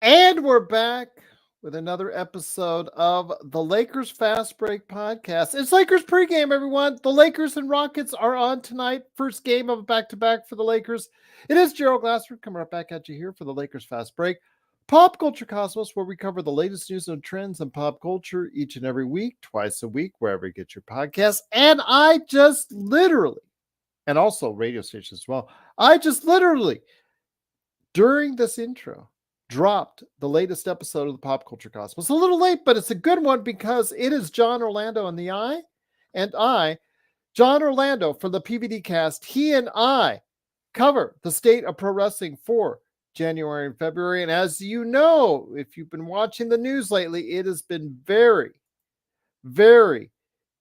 And we're back with another episode of the Lakers Fast Break podcast. It's Lakers pregame, everyone. The Lakers and Rockets are on tonight. First game of a back-to-back for the Lakers. It is Gerald Glassford coming right back at you here for the Lakers Fast Break. Pop Culture Cosmos, where we cover the latest news and trends in pop culture each and every week, twice a week, wherever you get your podcasts. And I just literally, and also radio stations as well, I just literally, during this intro, dropped the latest episode of the Pop Culture Cosmos. A little late, but it's a good one because it is John Orlando and I, John Orlando from the PVD cast. He and I cover the state of pro wrestling for January and February. And as you know, if you've been watching the news lately, it has been very, very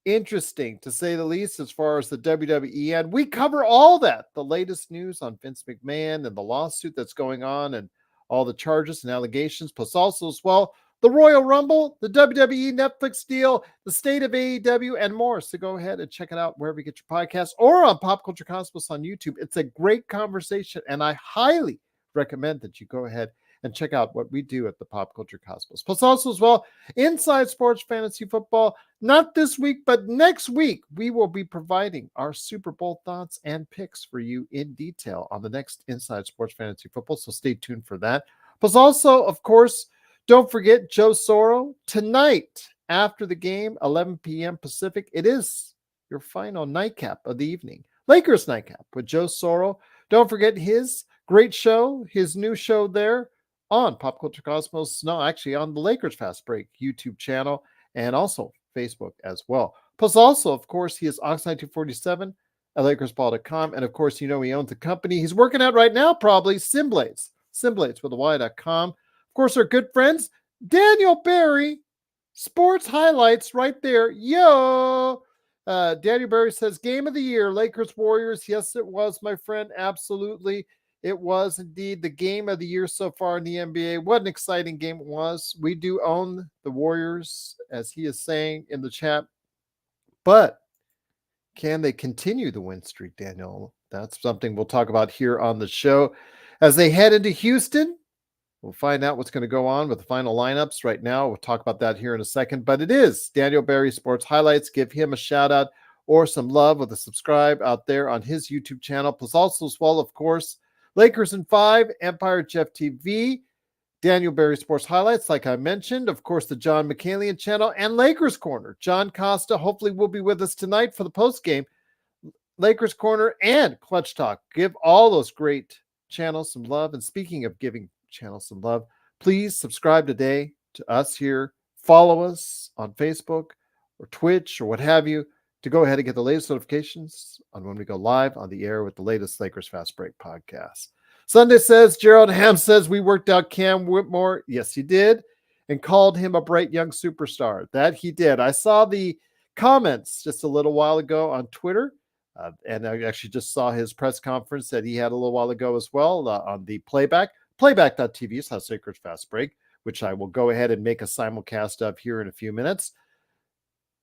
interesting to say the least as far as the WWE. And we cover all that, the latest news on Vince McMahon and the lawsuit that's going on and all the charges and allegations, plus also as well the Royal Rumble, the WWE Netflix deal, the state of AEW, and more. So go ahead and check it out wherever you get your podcasts or on Pop Culture Cosmos on YouTube. It's a great conversation, and I highly recommend that you go ahead and check out what we do at the Pop Culture Cosmos. Plus also as well, Inside Sports Fantasy Football. Not this week, but next week, we will be providing our Super Bowl thoughts and picks for you in detail on the next Inside Sports Fantasy Football, so stay tuned for that. Plus also, of course, don't forget Joe Soro. Tonight, after the game, 11 p.m. Pacific, it is your final nightcap of the evening. Lakers Nightcap with Joe Soro. Don't forget his great show, his new show there on Pop Culture Cosmos. No, actually on the Lakers Fast Break YouTube channel and also Facebook as well. Plus also, of course, he is Ox9247 at LakersBall.com. And of course, you know he owns the company he's working at right now, probably Simblades with a Y.com. Of course, our good friends, Daniel Barry, Sports Highlights right there. Yo! Daniel Barry says, Game of the Year, Lakers Warriors. Yes, it was, my friend. Absolutely. It was indeed the game of the year so far in the NBA. What an exciting game it was. We do own the Warriors, as he is saying in the chat. But can they continue the win streak, Daniel? That's something we'll talk about here on the show. As they head into Houston, we'll find out what's going to go on with the final lineups right now. We'll talk about that here in a second. But it is Daniel Barry Sports Highlights. Give him a shout out or some love with a subscribe out there on his YouTube channel. Plus also as well, of course, Lakers in 5, Empire Jeff TV, Daniel Barry Sports Highlights, like I mentioned. Of course, the John McCallion channel and Lakers Corner. John Costa hopefully will be with us tonight for the postgame. Lakers Corner and Clutch Talk. Give all those great channels some love. And speaking of giving channels some love, please subscribe today to us here. Follow us on Facebook or Twitch or what have you to go ahead and get the latest notifications on when we go live on the air with the latest Lakers Fast Break podcast. Sunday says, Gerald Ham says, we worked out Cam Whitmore. Yes, he did. And called him a bright young superstar. That he did. I saw the comments just a little while ago on Twitter. And I actually just saw his press conference that he had a little while ago as well on the playback.tv / Lakers Fast Break, which I will go ahead and make a simulcast of here in a few minutes.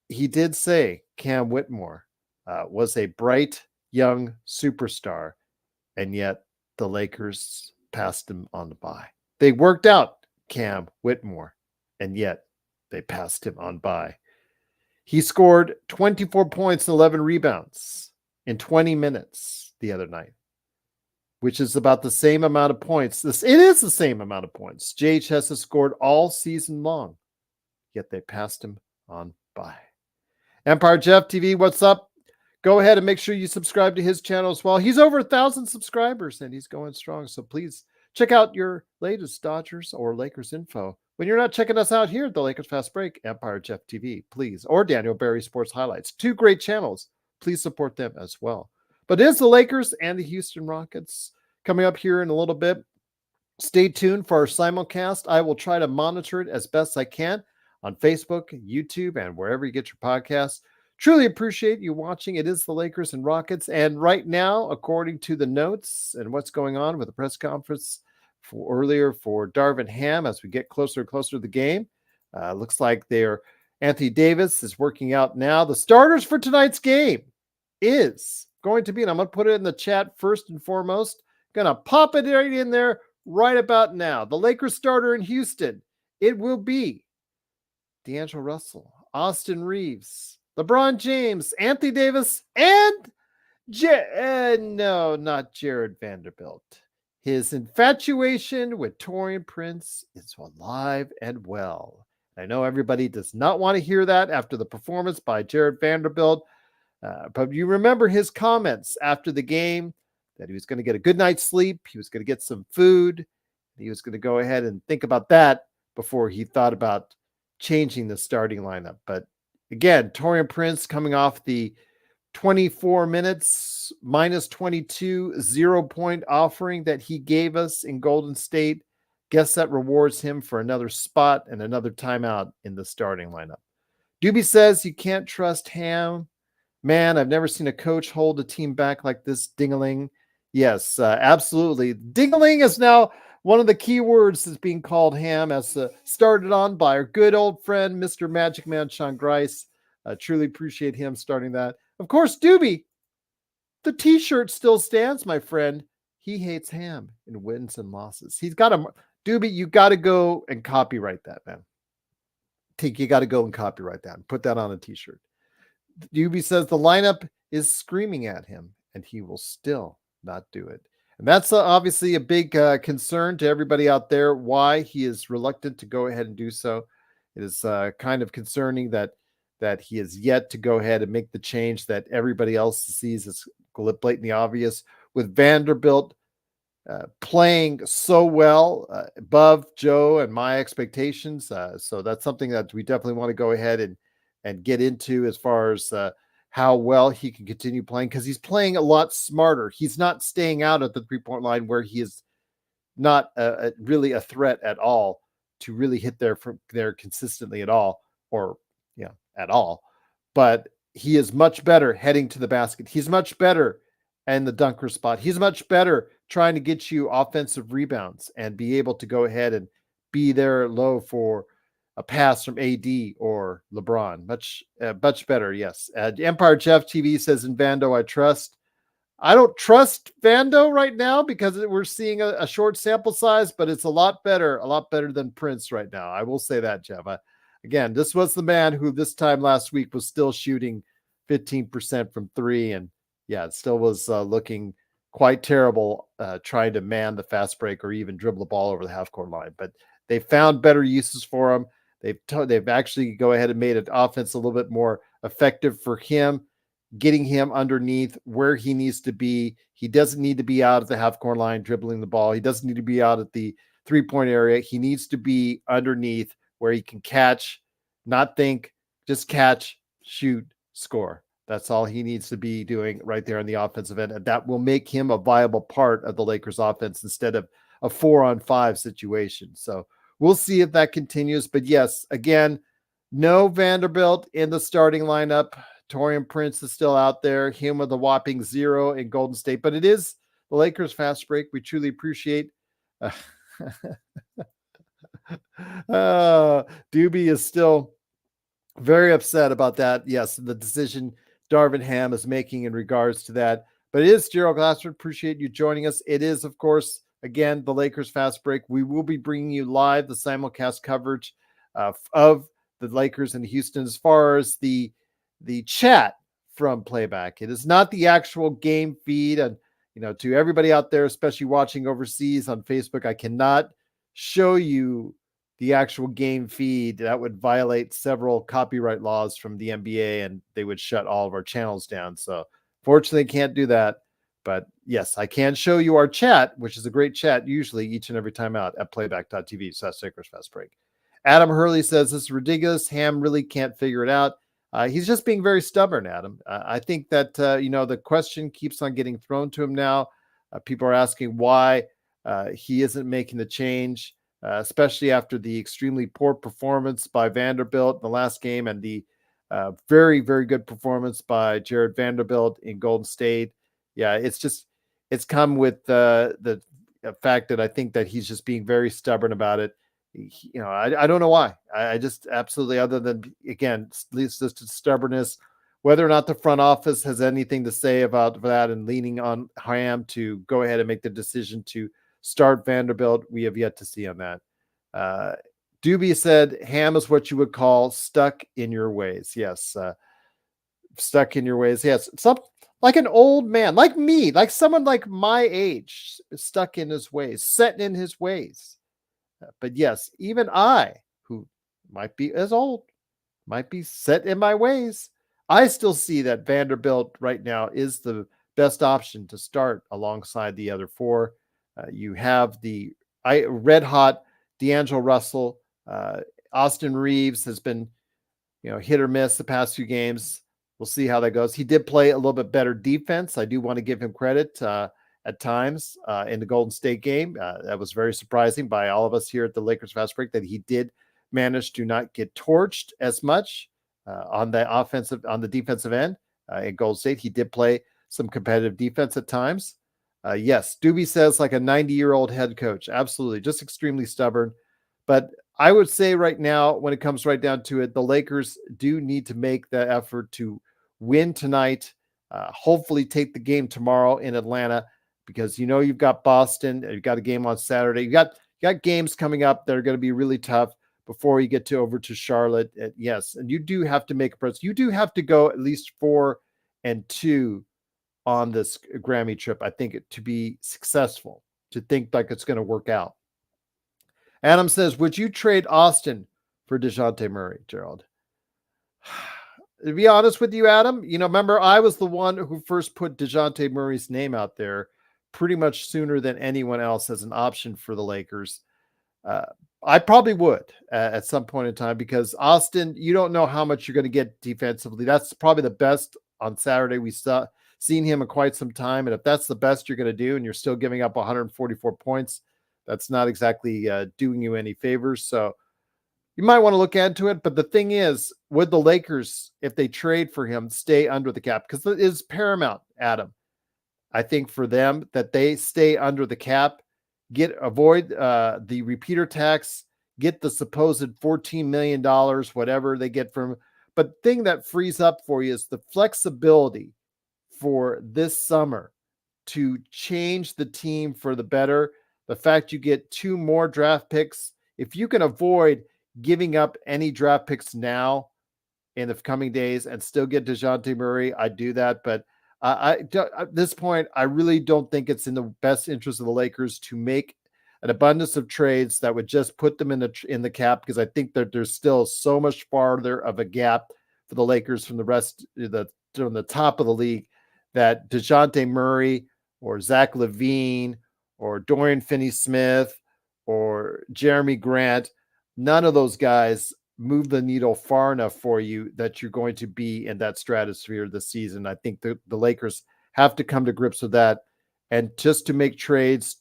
He did say Cam Whitmore was a bright young superstar, and yet the Lakers passed him on the by. They worked out Cam Whitmore, and yet they passed him on by. He scored 24 points and 11 rebounds in 20 minutes the other night, which is about the same amount of points. It is the same amount of points JHS has scored all season long, yet they passed him on by. Empire Jeff TV, what's up? Go ahead and make sure you subscribe to his channel as well. He's over 1,000 subscribers and he's going strong. So please check out your latest Dodgers or Lakers info. When you're not checking us out here at the Lakers Fast Break, Empire Jeff TV, please, or Daniel Barry Sports Highlights. 2 great channels. Please support them as well. But it is the Lakers and the Houston Rockets coming up here in a little bit. Stay tuned for our simulcast. I will try to monitor it as best I can on Facebook, YouTube, and wherever you get your podcasts. Truly appreciate you watching. It is the Lakers and Rockets. And right now, according to the notes and what's going on with the press conference earlier for Darvin Ham as we get closer and closer to the game, looks like Anthony Davis is working out now. The starters for tonight's game is going to be, and I'm going to put it in the chat first and foremost, going to pop it right in there. right about now. The Lakers starter in Houston, it will be D'Angelo Russell, Austin Reeves, LeBron James, Anthony Davis, and no, not Jared Vanderbilt. His infatuation with Taurean Prince is alive and well. I know everybody does not want to hear that after the performance by Jared Vanderbilt, but you remember his comments after the game that he was going to get a good night's sleep, he was going to get some food, he was going to go ahead and think about that before he thought about changing the starting lineup. But again, Taurean Prince coming off the 24 minutes minus 22 0-point offering that he gave us in Golden State. Guess that rewards him for another spot and another timeout in the starting lineup. Doobie says you can't trust Ham. Man, I've never seen a coach hold a team back like this. Ding-a-ling. Yes, absolutely. Ding-a-ling is now one of the key words that's being called Ham, as started on by our good old friend, Mr. Magic Man Sean Grice. I truly appreciate him starting that. Of course, Doobie, the t-shirt still stands, my friend. He hates Ham in wins and losses. He's got a Doobie, you got to go and copyright that, man. You got to go and copyright that and put that on a t-shirt. Doobie says the lineup is screaming at him and he will still not do it. And that's obviously a big concern to everybody out there, why he is reluctant to go ahead and do so. It is kind of concerning that he is yet to go ahead and make the change that everybody else sees as blatantly obvious, with Vanderbilt playing so well above Joe and my expectations. So that's something that we definitely want to go ahead and get into as far as how well he can continue playing, because he's playing a lot smarter. He's not staying out at the 3-point line where he is not really a threat at all to really hit there consistently at all, or at all. But he is much better heading to the basket. He's much better in the dunker spot. He's much better trying to get you offensive rebounds and be able to go ahead and be there low for a pass from AD or LeBron. Much better, yes. Empire Jeff TV says, in Vando, I trust. I don't trust Vando right now because we're seeing a short sample size, but it's a lot better than Prince right now. I will say that, Jeff. Again, this was the man who this time last week was still shooting 15% from three. And yeah, it still was looking quite terrible trying to man the fast break or even dribble the ball over the half-court line. But they found better uses for him. They've actually go ahead and made an offense a little bit more effective for him, getting him underneath where he needs to be. He doesn't need to be out at the half-court line dribbling the ball. He doesn't need to be out at the three-point area. He needs to be underneath where he can catch, not think, just catch, shoot, score. That's all he needs to be doing right there on the offensive end. And that will make him a viable part of the Lakers offense instead of a 4-on-5 situation. So we'll see if that continues. But yes, again, no Vanderbilt in the starting lineup. Taurean Prince is still out there, him with a whopping 0 in Golden State. But it is the Lakers fast break. We truly appreciate Doobie is still very upset about that. Yes, the decision Darvin Ham is making in regards to that. But it is Gerald Glassford. Appreciate you joining us. It is, of course, again, the Lakers fast break. We will be bringing you live the simulcast coverage of the Lakers in Houston. As far as the chat from playback, it is not the actual game feed. And to everybody out there, especially watching overseas on Facebook, I cannot show you the actual game feed. That would violate several copyright laws from the NBA, and they would shut all of our channels down. So fortunately, can't do that. But yes, I can show you our chat, which is a great chat usually each and every time out at playback.tv. So that's Lakers Fast Break. Adam Hurley says, this is ridiculous. Ham really can't figure it out. He's just being very stubborn, Adam. I think that, the question keeps on getting thrown to him now. People are asking why he isn't making the change, especially after the extremely poor performance by Vanderbilt in the last game and the very, very good performance by Jared Vanderbilt in Golden State. Yeah, it's come with the fact that I think that he's just being very stubborn about it. I don't know why. I just absolutely, other than, again, leads just to stubbornness, whether or not the front office has anything to say about that and leaning on Ham to go ahead and make the decision to start Vanderbilt. We have yet to see on that. Doobie said, Ham is what you would call stuck in your ways. Yes, stuck in your ways. Yes, some like an old man, like me, like someone like my age, stuck in his ways, set in his ways. But yes, even I, who might be as old, might be set in my ways, I still see that Vanderbilt right now is the best option to start alongside the other four. You have the red hot D'Angelo Russell. Austin Reeves has been, hit or miss the past few games. We'll see how that goes. He did play a little bit better defense. I do want to give him credit at times in the Golden State game. That was very surprising by all of us here at the Lakers Fast Break that he did manage to not get torched as much on the defensive end in Golden State. He did play some competitive defense at times. Yes, Doobie says like a 90-year-old head coach. Absolutely, just extremely stubborn. But I would say right now, when it comes right down to it, the Lakers do need to make the effort to win tonight, hopefully take the game tomorrow in Atlanta, because you've got Boston, you've got a game on Saturday, you got games coming up that are going to be really tough before you get over to Charlotte. Yes, and you do have to make a presence. You do have to go at least 4-2 on this Grammy trip, I think, to be successful, to think like it's going to work out. Adam says, would you trade Austin for DeJounte Murray, Gerald? To be honest with you, Adam, remember, I was the one who first put DeJounte Murray's name out there pretty much sooner than anyone else as an option for the Lakers. I probably would at some point in time, because Austin, you don't know how much you're going to get defensively. That's probably the best on Saturday we seen him in quite some time. And if that's the best you're going to do and you're still giving up 144 points, that's not exactly doing you any favors. So you might want to look into it. But the thing is, would the Lakers, if they trade for him, stay under the cap? Because it is paramount, Adam, I think, for them that they stay under the cap, avoid the repeater tax, get the supposed $14 million, whatever they get from. But the thing that frees up for you is the flexibility for this summer to change the team for the better. The fact you get 2 more draft picks, if you can avoid giving up any draft picks now in the coming days and still get DeJounte Murray, I do that. But at this point, I really don't think it's in the best interest of the Lakers to make an abundance of trades that would just put them in the cap, because I think that there's still so much farther of a gap for the Lakers from the rest from the top of the league, that DeJounte Murray or Zach LaVine or Dorian Finney-Smith or Jeremy Grant, none of those guys move the needle far enough for you that you're going to be in that stratosphere this season. I think the Lakers have to come to grips with that. And just to make trades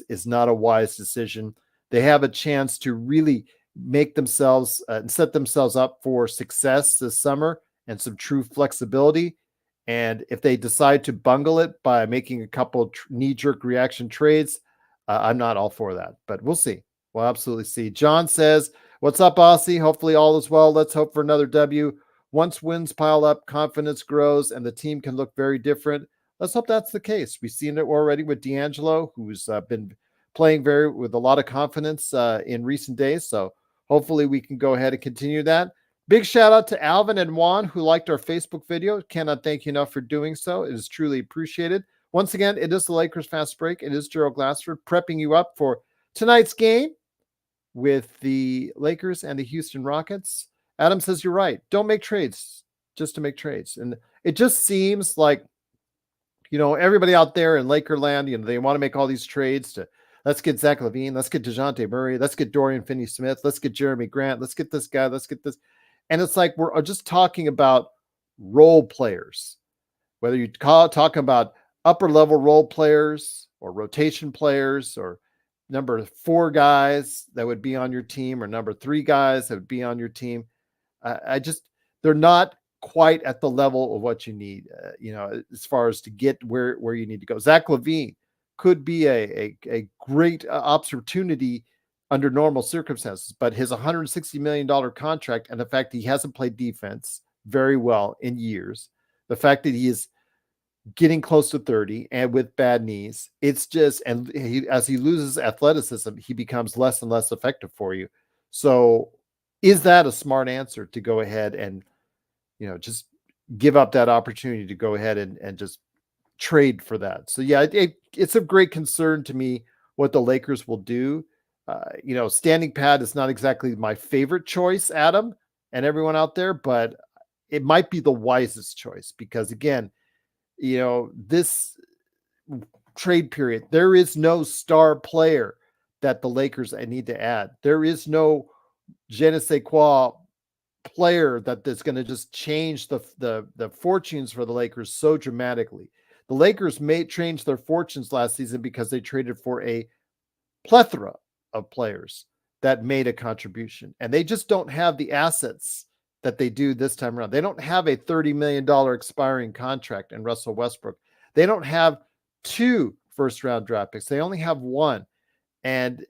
is not a wise decision. They have a chance to really make themselves and set themselves up for success this summer and some true flexibility. And if they decide to bungle it by making a couple knee-jerk reaction trades, I'm not all for that. But we'll see. We'll absolutely see. John says, what's up, Aussie? Hopefully all is well. Let's hope for another W. Once wins pile up, confidence grows, and the team can look very different. Let's hope that's the case. We've seen it already with D'Angelo, who's been playing with a lot of confidence in recent days. So hopefully we can go ahead and continue that. Big shout out to Alvin and Juan, who liked our Facebook video. Cannot thank you enough for doing so. It is truly appreciated. Once again, it is the Lakers Fast Break. It is Gerald Glassford prepping you up for tonight's game with the Lakers and the Houston Rockets. Adam says you're right. Don't make trades just to make trades. And it just seems like, everybody out there in Lakerland, they want to make all these trades to, let's get Zach LaVine, let's get DeJounte Murray, let's get Dorian Finney-Smith, let's get Jeremy Grant, let's get this guy, let's get this. And it's like we're just talking about role players, whether you talk about upper-level role players or rotation players or number 4 guys that would be on your team or number 3 guys that would be on your team. They're not quite at the level of what you need, as far as to get where you need to go. Zach LaVine could be a great opportunity under normal circumstances, but his $160 million contract and the fact that he hasn't played defense very well in years, the fact that he is getting close to 30 and with bad knees. It's just, and as he loses athleticism, he becomes less and less effective for you. So is that a smart answer to go ahead and, just give up that opportunity to go ahead and just trade for that? So yeah, it's of great concern to me what the Lakers will do. Standing pat is not exactly my favorite choice, Adam, and everyone out there, but it might be the wisest choice because again, this trade period, there is no star player that the Lakers need to add. There is no je ne sais quoi player that's going to just change the fortunes for the Lakers so dramatically. The Lakers may change their fortunes last season because they traded for a plethora of players that made a contribution, and they just don't have the assets that they do this time around. They don't have a $30 million expiring contract in Russell Westbrook. They don't have 2 first-round draft picks. They only have 1. And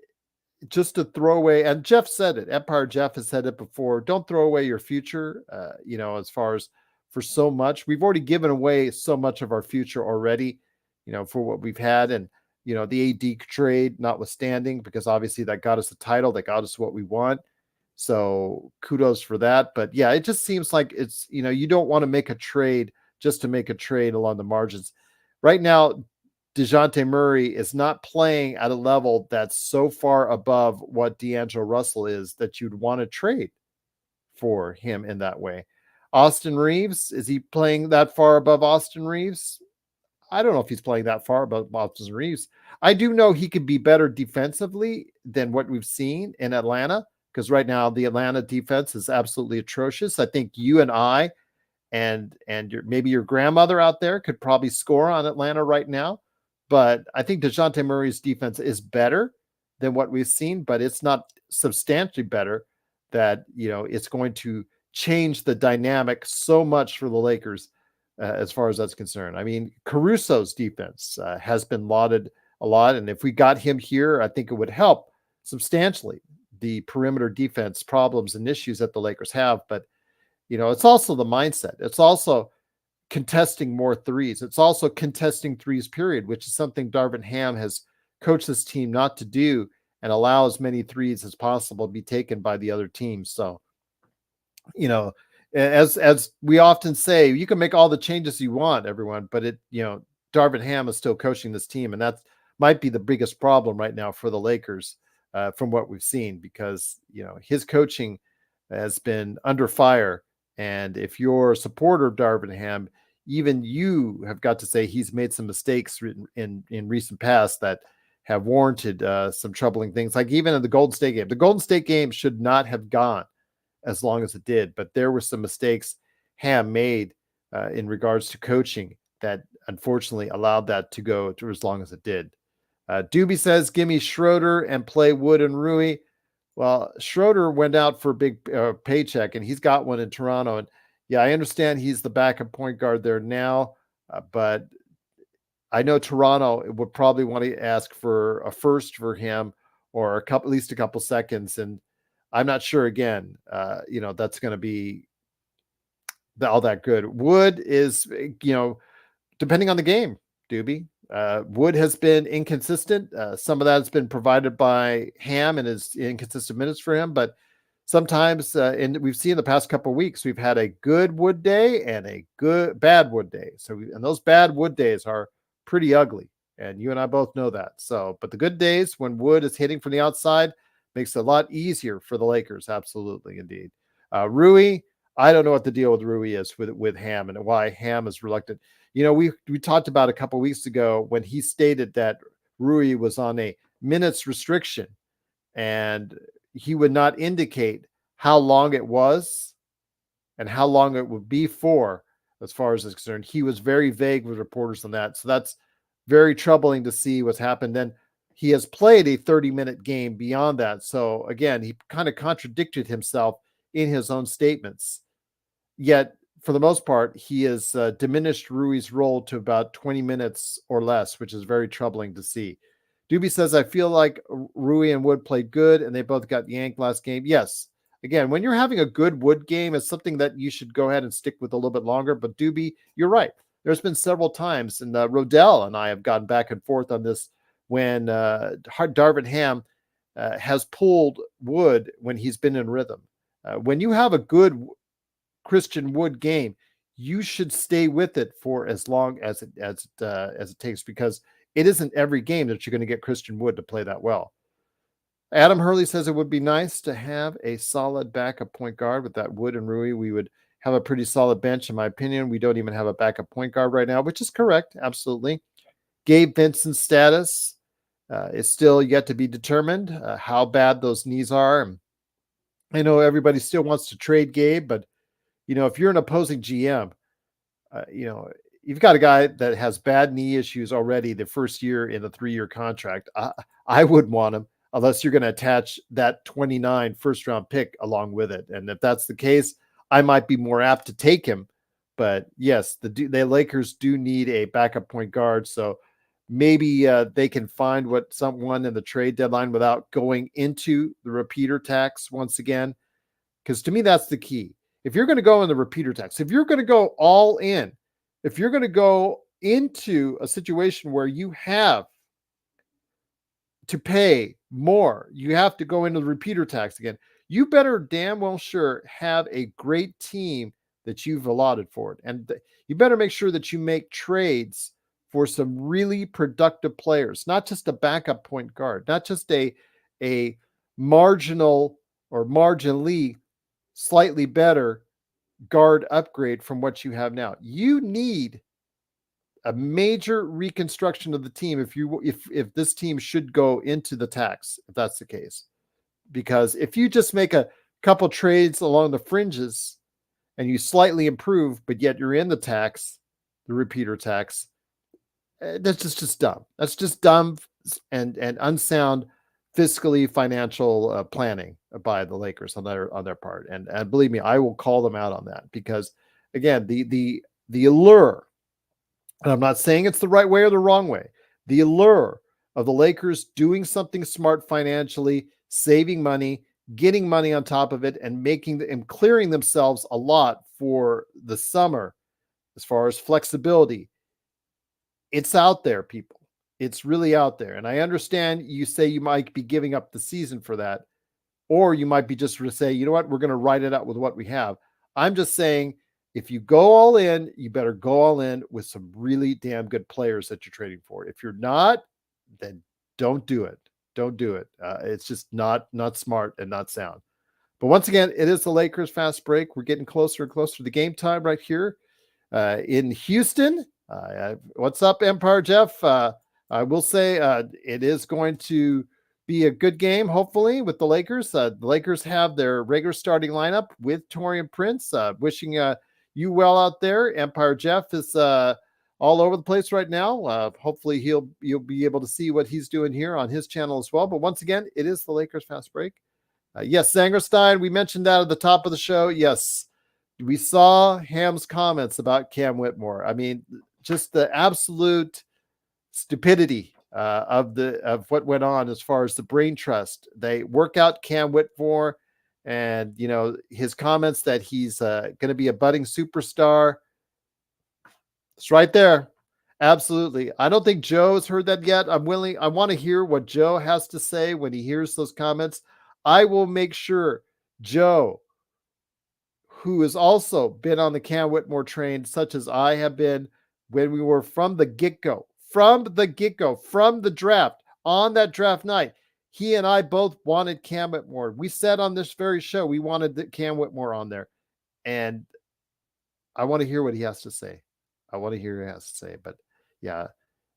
just to throw away, and Jeff said it, Empire Jeff has said it before, don't throw away your future, as far as for so much. We've already given away so much of our future already, for what we've had. And, the AD trade notwithstanding, because obviously that got us the title, that got us what we want. So kudos for that. But yeah, it just seems like it's, you don't want to make a trade just to make a trade along the margins. Right now, DeJounte Murray is not playing at a level that's so far above what D'Angelo Russell is that you'd want to trade for him in that way. Austin Reeves, is he playing that far above Austin Reeves? I don't know if he's playing that far above Austin Reeves. I do know he could be better defensively than what we've seen in Atlanta, because right now the Atlanta defense is absolutely atrocious. I think you and I and maybe your grandmother out there could probably score on Atlanta right now. But I think DeJounte Murray's defense is better than what we've seen, but it's not substantially better that, it's going to change the dynamic so much for the Lakers as far as that's concerned. I mean, Caruso's defense has been lauded a lot. And if we got him here, I think it would help substantially the perimeter defense problems and issues that the Lakers have. But, it's also the mindset. It's also contesting more threes. It's also contesting threes, period, which is something Darvin Ham has coached this team not to do, and allow as many threes as possible to be taken by the other team. So, as we often say, you can make all the changes you want, everyone, but Darvin Ham is still coaching this team, and that might be the biggest problem right now for the Lakers from what we've seen, because, his coaching has been under fire. And if you're a supporter of Darvin Ham, even you have got to say he's made some mistakes in recent past that have warranted some troubling things, like even in the Golden State game. The Golden State game should not have gone as long as it did, but there were some mistakes Ham made in regards to coaching that unfortunately allowed that to go to as long as it did. Doobie says, give me Schroeder and play Wood and Rui. Well, Schroeder went out for a big paycheck, and he's got one in Toronto. And yeah, I understand he's the backup point guard there now, but I know Toronto would probably want to ask for a first for him, or at least a couple seconds. And I'm not sure again, that's going to be all that good. Wood is, depending on the game, Doobie. Wood has been inconsistent. Some of that has been provided by Ham and his inconsistent minutes for him, but sometimes, and we've seen the past couple of weeks, we've had a good Wood day and a bad Wood day. And those bad Wood days are pretty ugly, and you and I both know that. So, but the good days when Wood is hitting from the outside makes it a lot easier for the Lakers. Absolutely, indeed. Rui, I don't know what the deal with Rui is with Ham, and why Ham is reluctant. We talked about a couple of weeks ago when he stated that Rui was on a minutes restriction, and he would not indicate how long it was and how long it would be for, as far as it's concerned. He was very vague with reporters on that. So that's very troubling to see what's happened. Then he has played a 30-minute game beyond that. So again, he kind of contradicted himself in his own statements. Yet, for the most part, he has diminished Rui's role to about 20 minutes or less, which is very troubling to see. Doobie says, I feel like Rui and Wood played good, and they both got yanked last game. Yes. Again, when you're having a good Wood game, it's something that you should go ahead and stick with a little bit longer. But Doobie, you're right. There's been several times, and Rodell and I have gone back and forth on this when Darvin Ham has pulled Wood when he's been in rhythm. When you have a good Christian Wood game, you should stay with it for as long as it takes, because it isn't every game that you're going to get Christian Wood to play that well. Adam Hurley says it would be nice to have a solid backup point guard with that Wood and Rui. We would have a pretty solid bench, in my opinion. We don't even have a backup point guard right now, which is correct. Absolutely. Gabe Vincent's status is still yet to be determined, how bad those knees are. And I know everybody still wants to trade Gabe, but if you're an opposing GM, you've got a guy that has bad knee issues already the first year in a 3-year contract. I wouldn't want him unless you're going to attach that 29 first-round pick along with it. And if that's the case, I might be more apt to take him. But yes, the Lakers do need a backup point guard. So maybe they can find someone in the trade deadline without going into the repeater tax once again. Because to me, that's the key. If you're going to go in the repeater tax, if you're going to go all in, if you're going to go into a situation where you have to pay more, you have to go into the repeater tax again, you better damn well sure have a great team that you've allotted for it. And you better make sure that you make trades for some really productive players, not just a backup point guard, not just a marginal or marginally slightly better guard upgrade from what you have now. You need a major reconstruction of the team if this team should go into the tax, if that's the case. Because if you just make a couple trades along the fringes and you slightly improve, but yet you're in the tax, the repeater tax, that's just dumb. That's just dumb and unsound fiscally financial planning by the Lakers on their part. And believe me, I will call them out on that, because again, the allure, and I'm not saying it's the right way or the wrong way, the allure of the Lakers doing something smart financially, saving money, getting money on top of it, and clearing themselves a lot for the summer as far as flexibility. It's out there, people. It's really out there. And I understand you say you might be giving up the season for that, or you might be just to say, you know what, we're going to ride it out with what we have. I'm just saying, if you go all in, you better go all in with some really damn good players that you're trading for. If you're not, then don't do it. Don't do it. It's just not smart and not sound. But once again, it is the Lakers fast break. We're getting closer and closer to the game time right here in Houston. What's up, Empire Jeff? I will say it is going to be a good game, hopefully, with the Lakers. The Lakers have their regular starting lineup with Taurean Prince. Wishing you well out there. Empire Jeff is all over the place right now. Hopefully you'll be able to see what he's doing here on his channel as well. But once again, it is the Lakers fast break. Yes, Zangerstein, we mentioned that at the top of the show. Yes, we saw Ham's comments about Cam Whitmore. I mean, just the absolute stupidity of what went on as far as the brain trust. They work out Cam Whitmore, and his comments that he's going to be a budding superstar. It's right there. Absolutely. I don't think Joe has heard that yet. I want to hear what Joe has to say when he hears those comments. I will make sure Joe, who has also been on the Cam Whitmore train, such as I have been when we were from the get-go, from the draft, on that draft night, he and I both wanted Cam Whitmore. We said on this very show, we wanted Cam Whitmore on there. And I want to hear what he has to say. But yeah,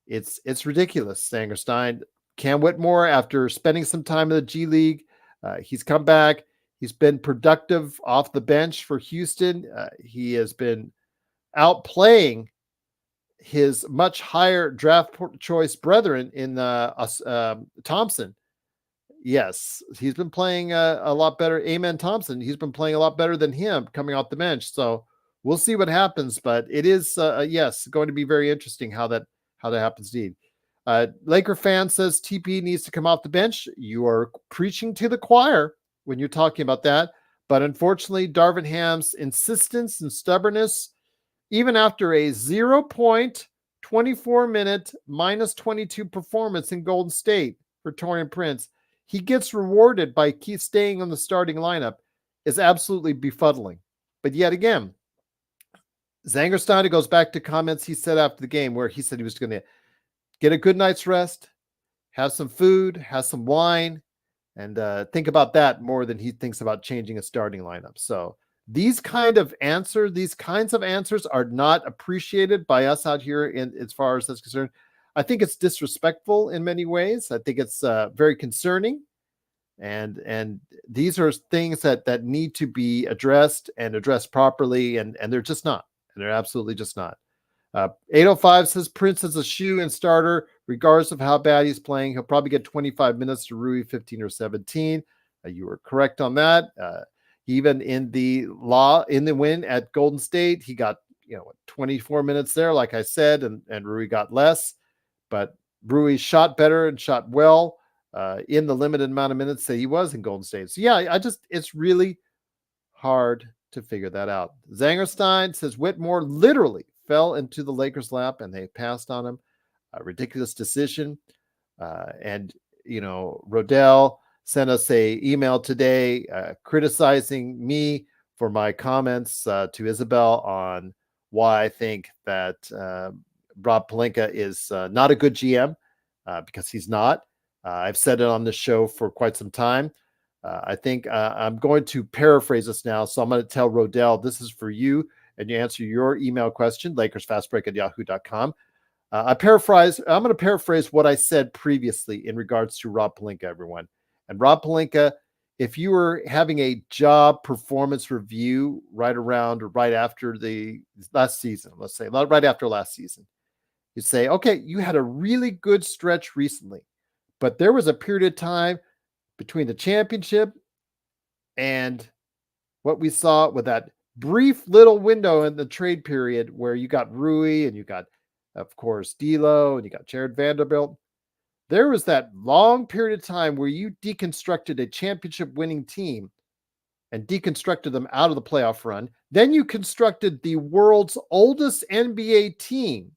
it's ridiculous, Sangerstein. Cam Whitmore, after spending some time in the G League, he's come back. He's been productive off the bench for Houston. He has been outplaying his much higher draft choice brethren in Thompson. Yes, he's been playing a lot better. Amen Thompson. He's been playing a lot better than him coming off the bench. So we'll see what happens. But it is, yes, going to be very interesting how that happens indeed. Laker fan says TP needs to come off the bench. You are preaching to the choir when you're talking about that. But unfortunately, Darvin Ham's insistence and stubbornness even after a 0.24-minute minus 22 performance in Golden State for Taurean Prince, he gets rewarded by staying on the starting lineup, is absolutely befuddling. But yet again, Zangerstein goes back to comments he said after the game where he said he was going to get a good night's rest, have some food, have some wine, and think about that more than he thinks about changing a starting lineup. So these kinds of answers are not appreciated by us out here as far as that's concerned. I think it's disrespectful in many ways. I think it's very concerning. And these are things that need to be addressed and addressed properly, and they're just not. And they're absolutely just not. 805 says Prince is a shoe-in starter, regardless of how bad he's playing. He'll probably get 25 minutes to Rui 15 or 17. You were correct on that. Even in the win at Golden State, he got 24 minutes there, like I said, and Rui got less. But Rui shot better and shot well in the limited amount of minutes that he was in Golden State. So yeah, it's really hard to figure that out. Zangerstein says Whitmore literally fell into the Lakers' lap and they passed on him. A ridiculous decision. And Rodell sent us a email today criticizing me for my comments to Isabel on why I think that Rob Pelinka is not a good GM because he's not. I've said it on this show for quite some time. I think I'm going to paraphrase this now. So I'm going to tell Rodell, this is for you, and you answer your email question, LakersFastBreak@yahoo.com. I'm going to paraphrase what I said previously in regards to Rob Pelinka, everyone. And Rob Pelinka, if you were having a job performance review right after the last season, let's say right after last season, you'd say, okay, you had a really good stretch recently, but there was a period of time between the championship and what we saw with that brief little window in the trade period where you got Rui and you got, of course, D'Lo and you got Jared Vanderbilt. There was that long period of time where you deconstructed a championship winning team and deconstructed them out of the playoff run. Then you constructed the world's oldest NBA team,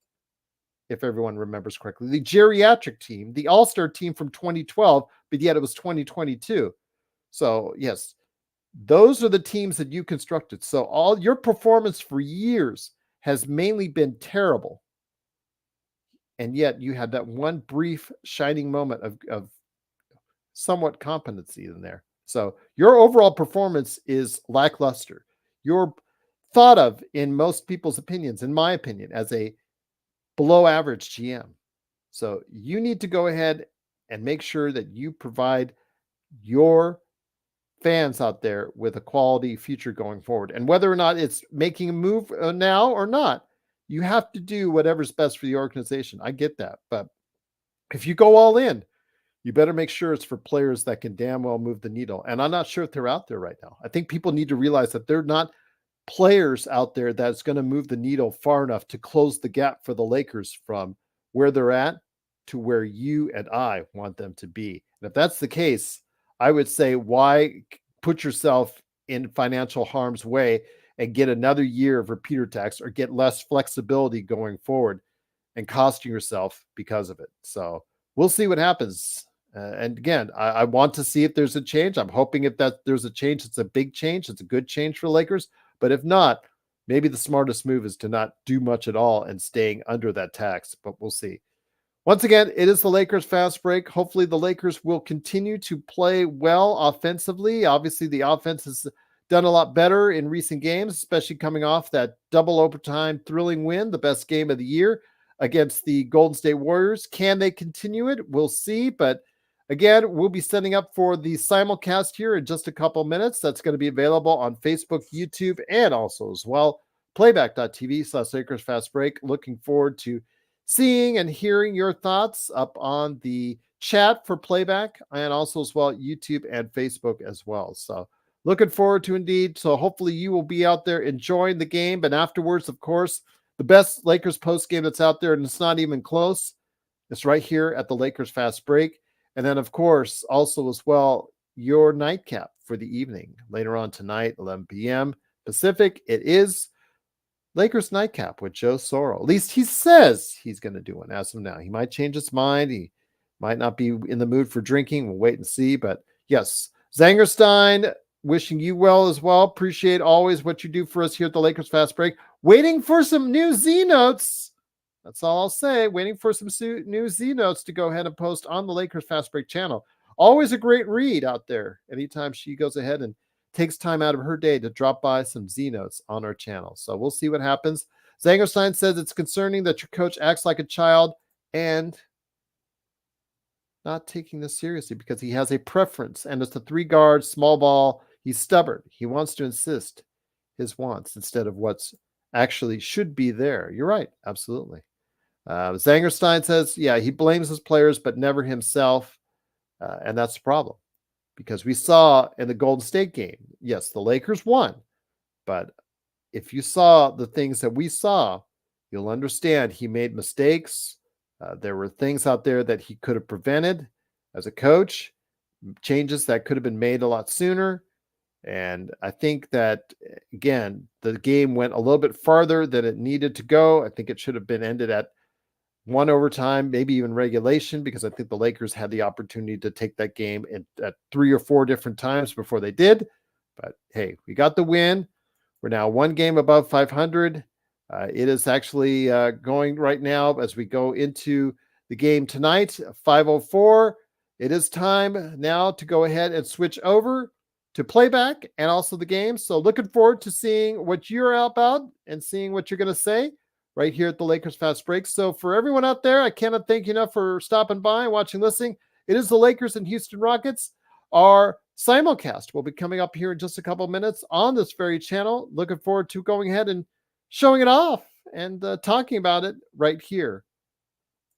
if everyone remembers correctly, the geriatric team, the all-star team from 2012, but yet it was 2022. So yes, those are the teams that you constructed. So all your performance for years has mainly been terrible. And yet you had that one brief shining moment of somewhat competency in there. So your overall performance is lackluster. You're thought of in most people's opinions, in my opinion, as a below average GM. So you need to go ahead and make sure that you provide your fans out there with a quality future going forward. And whether or not it's making a move now or not, you have to do whatever's best for the organization. I get that. But if you go all in, you better make sure it's for players that can damn well move the needle. And I'm not sure if they're out there right now. I think people need to realize that they're not players out there that's going to move the needle far enough to close the gap for the Lakers from where they're at to where you and I want them to be. And if that's the case, I would say, why put yourself in financial harm's way and get another year of repeater tax or get less flexibility going forward and costing yourself because of it? So we'll see what happens. And again, I want to see if there's a change. I'm hoping if there's a change, it's a big change. It's a good change for the Lakers. But if not, maybe the smartest move is to not do much at all and staying under that tax. But we'll see. Once again, it is the Lakers Fast Break. Hopefully the Lakers will continue to play well offensively. Obviously, the offense has done a lot better in recent games, especially coming off that double overtime thrilling win, the best game of the year against the Golden State Warriors. Can they continue it? We'll see. But again, we'll be setting up for the simulcast here in just a couple minutes. That's going to be available on Facebook, YouTube, and also as well, playback.tv/Lakers Fast Break. Looking forward to seeing and hearing your thoughts up on the chat for playback and also as well YouTube and Facebook as well. So looking forward to indeed. So hopefully you will be out there enjoying the game. And afterwards, of course, the best Lakers post game that's out there, and it's not even close. It's right here at the Lakers Fast Break. And then, of course, also as well, your nightcap for the evening later on tonight, 11 p.m. Pacific. It is Lakers nightcap with Joe Sorrell. At least he says he's going to do one as of now. He might change his mind. He might not be in the mood for drinking. We'll wait and see. But yes, Zangerstein, wishing you well as well. Appreciate always what you do for us here at the Lakers Fast Break. Waiting for some new Z notes. That's all I'll say. Waiting for some new Z notes to go ahead and post on the Lakers Fast Break channel. Always a great read out there. Anytime she goes ahead and takes time out of her day to drop by some Z notes on our channel. So we'll see what happens. Zangerstein says it's concerning that your coach acts like a child and not taking this seriously because he has a preference and it's a 3-guard small ball. He's stubborn. He wants to insist his wants instead of what's actually should be there. You're right. Absolutely. Zangerstein says, yeah, he blames his players, but never himself. And that's the problem because we saw in the Golden State game, yes, the Lakers won, but if you saw the things that we saw, you'll understand he made mistakes. There were things out there that he could have prevented as a coach, changes that could have been made a lot sooner. And I think that, again, the game went a little bit farther than it needed to go. I think it should have been ended at 1 overtime, maybe even regulation, because I think the Lakers had the opportunity to take that game at 3 or 4 different times before they did. But hey, we got the win. We're now 1 game above 500. It is actually going right now as we go into the game tonight, 5:04. It is time now to go ahead and switch over to playback and also the game. So looking forward to seeing what you're about and seeing what you're going to say right here at the Lakers Fast Break. So for everyone out there, I cannot thank you enough for stopping by, watching, listening. It is the Lakers and Houston Rockets. Our simulcast will be coming up here in just a couple of minutes on this very channel. Looking forward to going ahead and showing it off and talking about it right here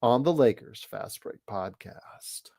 on the Lakers Fast Break podcast.